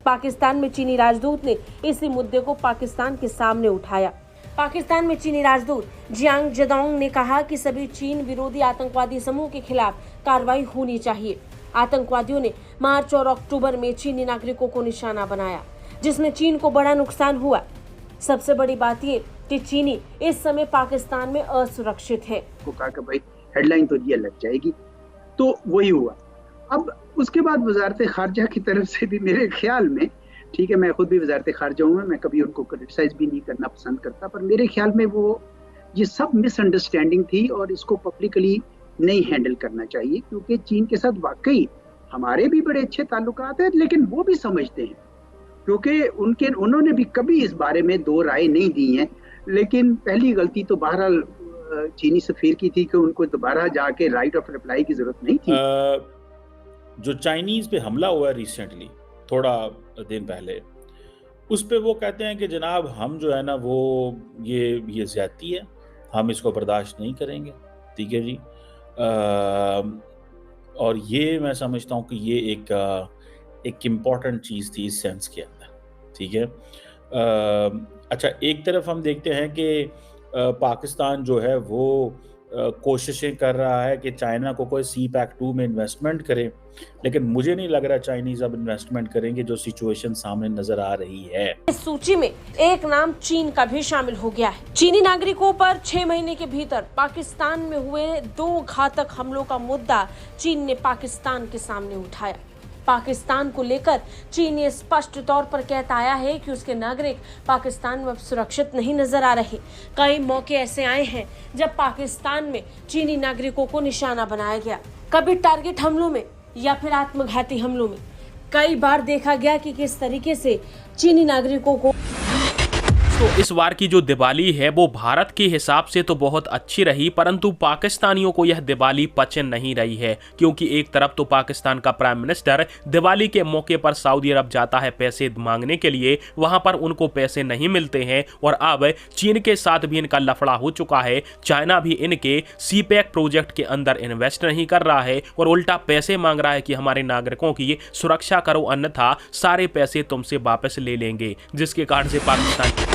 पाकिस्तान में चीनी राजदूत ने इसी मुद्दे को पाकिस्तान के सामने उठाया। पाकिस्तान में चीनी राजदूत जियांग जेडोंग ने कहा कि सभी चीन विरोधी आतंकवादी समूह के खिलाफ कार्रवाई होनी चाहिए। आतंकवादियों ने मार्च और अक्टूबर में चीनी नागरिकों को निशाना बनाया, जिसमें चीन को बड़ा नुकसान हुआ। सबसे बड़ी बात ये कि चीनी इस समय पाकिस्तान में असुरक्षित है। को कहा कि भाई हेडलाइन तो ये लग जाएगी, तो वही हुआ। अब उसके बाद वजारत खारजा की तरफ से भी मेरे ख्याल में, ठीक है, मैं खुद भी वजारत खारजा हूँ, मैं कभी उनको क्रिटिसाइज भी नहीं करना पसंद करता, पर मेरे ख्याल में वो ये सब मिसअंडरस्टैंडिंग थी और इसको पब्लिकली नहीं हैंडल करना चाहिए, क्योंकि चीन के साथ वाकई हमारे भी बड़े अच्छे ताल्लुकात हैं, लेकिन वो भी समझते हैं, क्योंकि उन्होंने भी कभी इस बारे में दो राय नहीं दी हैं। लेकिन पहली गलती तो बहरहाल चीनी सफीर की थी कि उनको दोबारा जाके राइट ऑफ रिप्लाई की जरूरत नहीं थी। जो चाइनीज पे हमला हुआ रिसेंटली, थोड़ा दिन पहले, उस पे वो कहते हैं कि जनाब हम जो है ना वो ये ज्यादती है, हम इसको बर्दाश्त नहीं करेंगे। ठीक है जी। और ये मैं समझता हूँ कि ये एक इम्पॉर्टेंट चीज़ थी इस सेंस के अंदर। ठीक है। अच्छा, एक तरफ हम देखते हैं कि पाकिस्तान जो है वो कोशिशें कर रहा है कि चाइना को कोई CPEC-2 में इन्वेस्टमेंट करे, लेकिन मुझे नहीं लग रहा चाइनीज अब इन्वेस्टमेंट करेंगे, जो सिचुएशन सामने नजर आ रही है। इस सूची में एक नाम चीन का भी शामिल हो गया है। चीनी नागरिकों पर 6 महीने के भीतर पाकिस्तान में हुए 2 घातक हमलों का मुद्दा चीन ने पाकिस्तान के सामने उठाया। पाकिस्तान को लेकर चीन ये स्पष्ट तौर पर कहता आया है कि उसके नागरिक पाकिस्तान में अब सुरक्षित नहीं नजर आ रहे। कई मौके ऐसे आए हैं जब पाकिस्तान में चीनी नागरिकों को निशाना बनाया गया, कभी टारगेट हमलों में या फिर आत्मघाती हमलों में। कई बार देखा गया कि किस तरीके से चीनी नागरिकों को। तो इस बार की जो दिवाली है वो भारत के हिसाब से तो बहुत अच्छी रही, परंतु पाकिस्तानियों को यह दिवाली पचन नहीं रही है, क्योंकि एक तरफ तो पाकिस्तान का प्राइम मिनिस्टर दिवाली के मौके पर सऊदी अरब जाता है पैसे मांगने के लिए, वहां पर उनको पैसे नहीं मिलते हैं, और अब चीन के साथ भी इनका लफड़ा हो चुका है। चाइना भी इनके CPEC प्रोजेक्ट के अंदर इन्वेस्ट नहीं कर रहा है और उल्टा पैसे मांग रहा है कि हमारे नागरिकों की सुरक्षा करो, अन्यथा सारे पैसे तुमसे वापस ले लेंगे, जिसके कारण से पाकिस्तान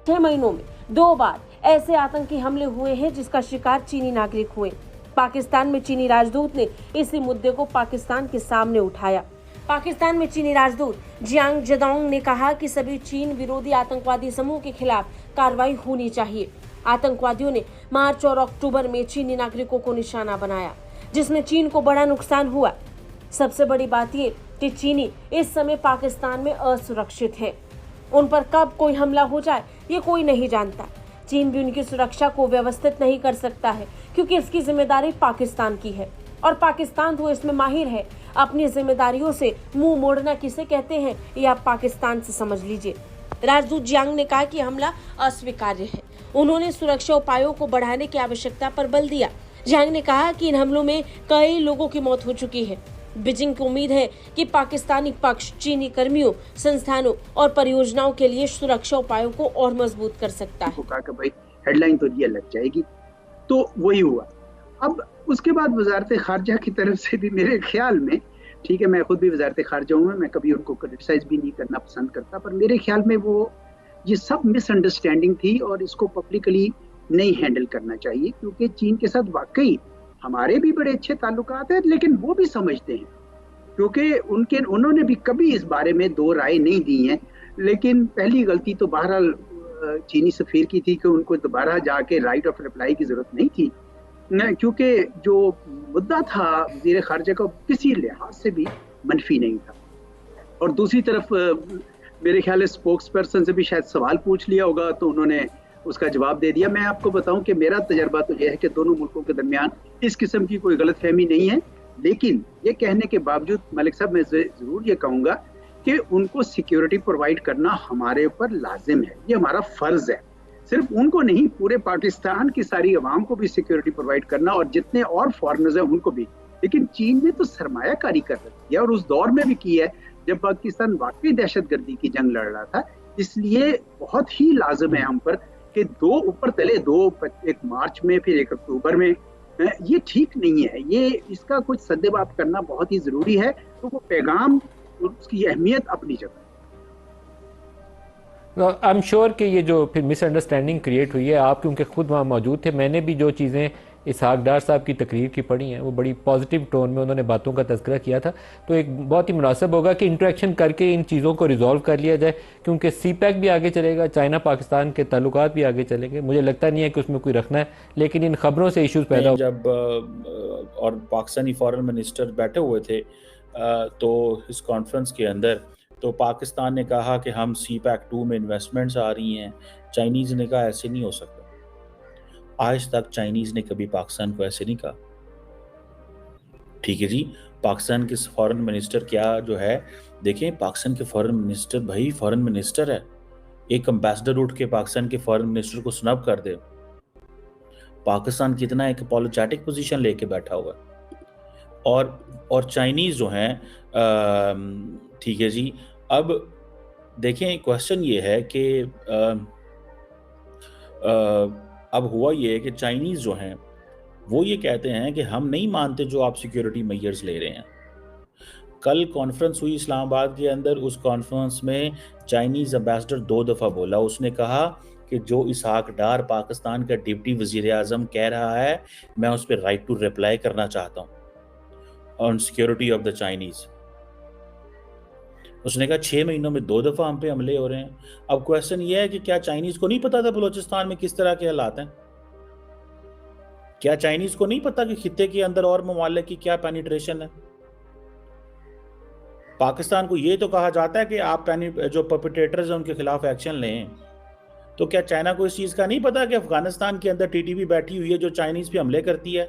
6 महीनों में 2 बार ऐसे आतंकी हमले हुए हैं जिसका शिकार चीनी नागरिक हुए। पाकिस्तान में चीनी राजदूत ने इसी मुद्दे को पाकिस्तान के सामने उठाया। पाकिस्तान में चीनी राजदूत जियांग जेडोंग ने कहा कि सभी चीन विरोधी आतंकवादी समूह के खिलाफ कार्रवाई होनी चाहिए। आतंकवादियों ने मार्च और अक्टूबर में चीनी नागरिकों को निशाना बनाया, जिसमें चीन को बड़ा नुकसान हुआ। सबसे बड़ी बात ये कि चीनी इस समय पाकिस्तान में असुरक्षित है। उन पर कब कोई हमला हो जाए ये कोई नहीं जानता। चीन भी उनकी सुरक्षा को व्यवस्थित नहीं कर सकता है, क्योंकि इसकी जिम्मेदारी पाकिस्तान की है और पाकिस्तान तो इसमें माहिर है। अपनी जिम्मेदारियों से मुंह मोड़ना किसे कहते हैं ये आप पाकिस्तान से समझ लीजिए। राजदूत जियांग ने कहा कि हमला अस्वीकार्य है। उन्होंने सुरक्षा उपायों को बढ़ाने की आवश्यकता पर बल दिया। जियांग ने कहा कि इन हमलों में कई लोगों की मौत हो चुकी है। बीजिंग को उम्मीद है कि पाकिस्तानी पक्ष चीनी कर्मियों, संस्थानों और परियोजनाओं के लिए सुरक्षा उपायों को और मजबूत कर सकता है। कहा कि भाई हेडलाइन तो ये लग जाएगी, तो वही हुआ। अब उसके बाद वजारत खारजा की तरफ से भी मेरे ख्याल में, ठीक है, मैं खुद भी वजारत खारजा हूँ, मैं कभी उनको क्रिटिसाइज भी नहीं करना पसंद करता, पर मेरे ख्याल में वो ये सब मिसअंडरस्टैंडिंग थी और इसको पब्लिकली नहीं हैंडल करना चाहिए, क्योंकि चीन के साथ वाकई हमारे भी बड़े अच्छे ताल्लुकात हैं, लेकिन वो भी समझते हैं, क्योंकि उन्होंने भी कभी इस बारे में दो राय नहीं दी हैं। लेकिन पहली गलती तो बहरहाल चीनी सफीर की थी कि उनको दोबारा जाके राइट ऑफ रिप्लाई की जरूरत नहीं थी, क्योंकि जो मुद्दा था वज़ीर खारजा का किसी लिहाज से भी मनफी नहीं था। और दूसरी तरफ मेरे ख्याल स्पोक्स पर्सन से भी शायद सवाल पूछ लिया होगा, तो उन्होंने उसका जवाब दे दिया। मैं आपको बताऊं कि मेरा तजर्बा तो यह है कि दोनों मुल्कों के दरमियान इस किस्म की कोई गलतफहमी नहीं है, लेकिन ये कहने के बावजूद मलिक साहब मैं जरूर ये कहूँगा कि उनको सिक्योरिटी प्रोवाइड करना हमारे ऊपर लाजिम है, ये हमारा फ़र्ज़ है। सिर्फ उनको नहीं, पूरे पाकिस्तान की सारी अवाम को भी सिक्योरिटी प्रोवाइड करना, और जितने और फॉरेनर्स हैं उनको भी। लेकिन चीन ने तो सरमायाकारी कर रखी है और उस दौर में भी की है जब पाकिस्तान वाकई दहशतगर्दी की जंग लड़ रहा था। इसलिए बहुत ही लाजिम है हम पर कि दो ऊपर तले, एक मार्च में फिर एक अक्टूबर में, ये ठीक नहीं है। ये इसका कुछ सद्देबाप करना बहुत ही जरूरी है। तो वो पैगाम उसकी अहमियत अपनी जगह। आई एम श्योर कि ये जो फिर मिसअंडरस्टैंडिंग क्रिएट हुई है, आप क्योंकि खुद वहाँ मौजूद थे, मैंने भी जो चीज़ें इसहाक डार साहब की तकरीर की पढ़ी हैं वो बड़ी पॉजिटिव टोन में उन्होंने बातों का तज़किरा किया था। तो एक बहुत ही मुनासिब होगा कि इंटरेक्शन करके इन चीज़ों को रिजॉल्व कर लिया जाए, क्योंकि CPEC भी आगे चलेगा, चाइना पाकिस्तान के ताल्लुकात भी आगे चलेंगे। मुझे लगता नहीं है कि उसमें कोई रखना है, लेकिन इन खबरों से इश्यूज़ पैदा जब और पाकिस्तानी फॉरेन मिनिस्टर बैठे हुए थे तो इस कॉन्फ्रेंस के अंदर तो पाकिस्तान ने कहा कि हम CPEC 2 में इन्वेस्टमेंट्स आ रही हैं। चाइनीज़ ने कहा ऐसे नहीं हो सकता। आज तक चाइनीज़ ने कभी पाकिस्तान को ऐसे नहीं कहा। ठीक है जी, पाकिस्तान के फॉरेन मिनिस्टर क्या जो है, देखें पाकिस्तान के फॉरेन मिनिस्टर, भाई फॉरेन मिनिस्टर है, एक एम्बेसडर उठ के पाकिस्तान के फॉरेन मिनिस्टर को स्नब कर दे। पाकिस्तान कितना एक अपोलोजेटिक पोजीशन लेके बैठा हुआ है। और चाइनीज़ जो हैं, ठीक है जी, अब देखें क्वेश्चन ये है कि अब हुआ ये है कि चाइनीज़ जो हैं वो ये कहते हैं कि हम नहीं मानते जो आप सिक्योरिटी मेजर्स ले रहे हैं। कल कॉन्फ्रेंस हुई इस्लामाबाद के अंदर, उस कॉन्फ्रेंस में चाइनीज़ एम्बेसडर 2 दफ़ा बोला। उसने कहा कि जो इसहाक डार पाकिस्तान का डिप्टी वज़ीर आज़म कह रहा है, मैं उस पर राइट टू रिप्लाई करना चाहता हूँ on security of the Chinese. उसने कहा 6 महीनों में 2 दफ़ा हम पे हमले हो रहे हैं। अब क्वेश्चन ये है कि क्या चाइनीज़ को नहीं पता था बलूचिस्तान में किस तरह के हालात हैं? क्या चाइनीज़ को नहीं पता कि खित्ते के अंदर और ममालिक की क्या पेनिट्रेशन है? पाकिस्तान को ये तो कहा जाता है कि आप जो परपेट्रेटर्स हैं उनके खिलाफ एक्शन लें। तो क्या चाइना को इस चीज़ का नहीं पता कि अफगानिस्तान के अंदर TTP बैठी हुई है जो चाइनीज़ पे हमले करती है?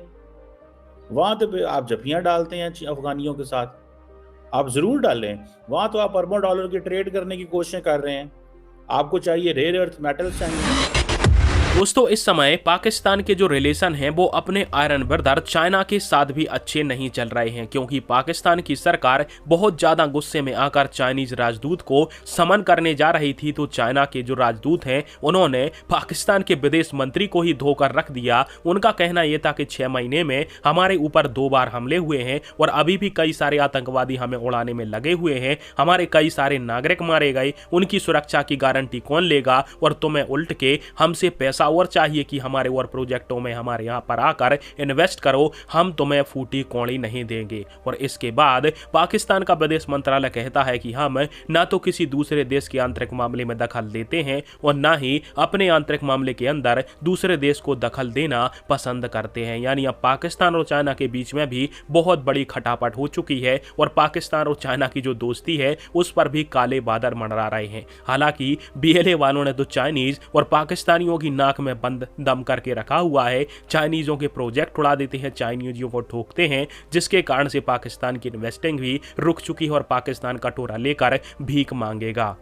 वहाँ तो आप जफियाँ डालते हैं अफगानियों के साथ, आप ज़रूर डालें। वहाँ तो आप अरबों डॉलर की ट्रेड करने की कोशिशें कर रहे हैं। आपको चाहिए रेयर अर्थ मेटल्स चाहिए। दोस्तों, इस समय पाकिस्तान के जो रिलेशन हैं वो अपने आयरन ब्रदर चाइना के साथ भी अच्छे नहीं चल रहे हैं, क्योंकि पाकिस्तान की सरकार बहुत ज़्यादा गुस्से में आकर चाइनीज राजदूत को समन करने जा रही थी। तो चाइना के जो राजदूत हैं उन्होंने पाकिस्तान के विदेश मंत्री को ही धोकर रख दिया। उनका कहना यह था कि 6 महीने में हमारे ऊपर 2 बार हमले हुए हैं और अभी भी कई सारे आतंकवादी हमें उड़ाने में लगे हुए हैं, हमारे कई सारे नागरिक मारे गए, उनकी सुरक्षा की गारंटी कौन लेगा? और तुम्हें उल्ट के हमसे पैसा और चाहिए कि हमारे और प्रोजेक्टों में हमारे यहाँ पर आकर इन्वेस्ट करो, हम तुम्हें फूटी कौड़ी नहीं देंगे। और इसके बाद पाकिस्तान का विदेश मंत्रालय कहता है कि हम ना तो किसी दूसरे देश के आंतरिक मामले में दखल देते हैं और ना ही अपने आंतरिक मामले के अंदर दूसरे देश को दखल देना पसंद करते हैं। यानी अब पाकिस्तान और चाइना के बीच में भी बहुत बड़ी खटापट हो चुकी है और पाकिस्तान और चाइना की जो दोस्ती है उस पर भी काले बादल मंडरा रहे हैं। हालांकि BLA वालों ने तो चाइनीज और पाकिस्तानियों की नाक में बंद दम करके रखा हुआ है। चाइनीजों के प्रोजेक्ट उड़ा देते हैं, चाइनीजों को ठोकते हैं, जिसके कारण से पाकिस्तान की इन्वेस्टिंग भी रुक चुकी है और पाकिस्तान कटोरा लेकर भीख मांगेगा।